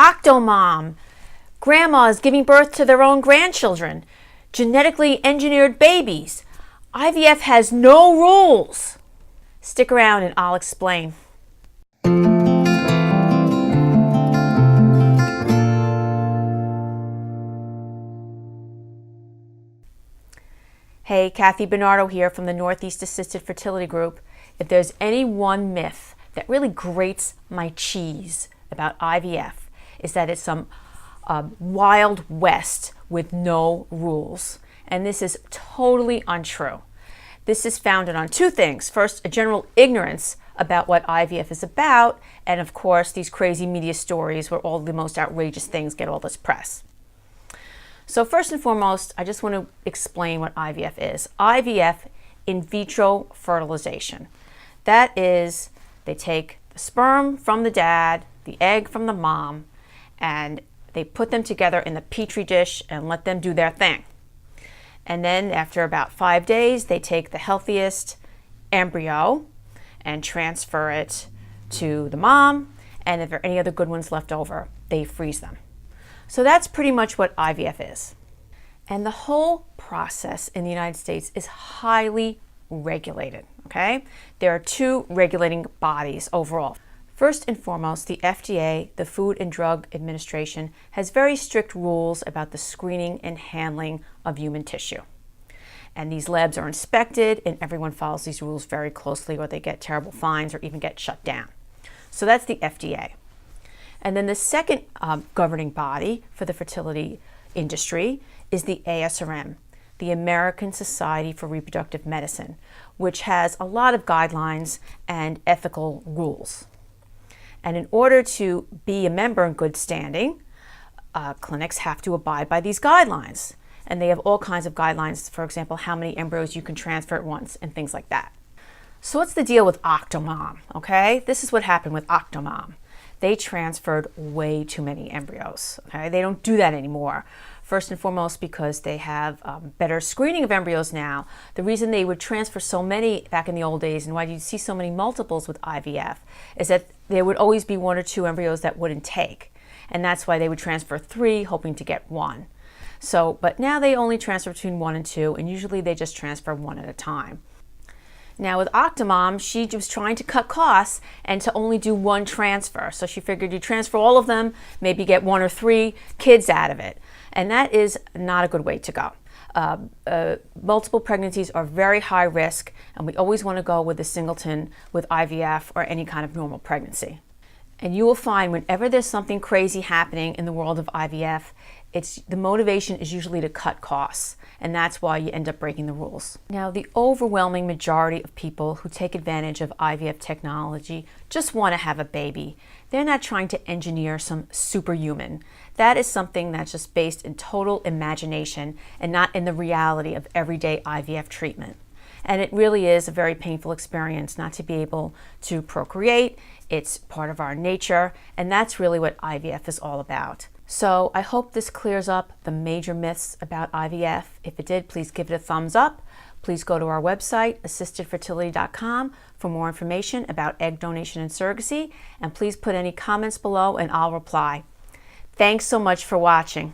Octomom, grandmas giving birth to their own grandchildren, genetically engineered babies. IVF has no rules. Stick around and I'll explain. Hey, Kathy Benardo here from the Northeast Assisted Fertility Group. If there's any one myth that really grates my cheese about IVF, is that it's some wild west with no rules. And this is totally untrue. This is founded on two things. First, a general ignorance about what IVF is about, and of course, these crazy media stories where all the most outrageous things get all this press. So first and foremost, I just want to explain what IVF is. IVF, in vitro fertilization. That is, they take the sperm from the dad, the egg from the mom, and they put them together in the petri dish and let them do their thing. And then after about 5 days, they take the healthiest embryo and transfer it to the mom, and if there are any other good ones left over, they freeze them. So that's pretty much what IVF is. And the whole process in the United States is highly regulated, okay? There are two regulating bodies overall. First and foremost, the FDA, the Food and Drug Administration, has very strict rules about the screening and handling of human tissue. And these labs are inspected, and everyone follows these rules very closely, or they get terrible fines or even get shut down. So that's the FDA. And then the second governing body for the fertility industry is the ASRM, the American Society for Reproductive Medicine, which has a lot of guidelines and ethical rules. And in order to be a member in good standing, clinics have to abide by these guidelines. And they have all kinds of guidelines, for example, how many embryos you can transfer at once and things like that. So what's the deal with Octomom, okay? This is what happened with Octomom. They transferred way too many embryos, okay? They don't do that anymore. First and foremost, because they have better screening of embryos now. The reason they would transfer so many back in the old days and why you see so many multiples with IVF is that there would always be 1 or 2 embryos that wouldn't take. And that's why they would transfer 3, hoping to get 1. So, but now they only transfer between 1 and 2, and usually they just transfer 1 at a time. Now with Octomom, she was trying to cut costs and to only do 1 transfer. So she figured you transfer all of them, maybe get 1 or 3 kids out of it. And that is not a good way to go. Multiple pregnancies are very high risk, and we always want to go with a singleton with IVF or any kind of normal pregnancy. And you will find whenever there's something crazy happening in the world of IVF, the motivation is usually to cut costs, and that's why you end up breaking the rules. Now, the overwhelming majority of people who take advantage of IVF technology just want to have a baby. They're not trying to engineer some superhuman. That is something that's just based in total imagination and not in the reality of everyday IVF treatment. And it really is a very painful experience not to be able to procreate. It's part of our nature, and that's really what IVF is all about. So I hope this clears up the major myths about IVF. If it did, please give it a thumbs up. Please go to our website, assistedfertility.com, for more information about egg donation and surrogacy. And please put any comments below and I'll reply. Thanks so much for watching.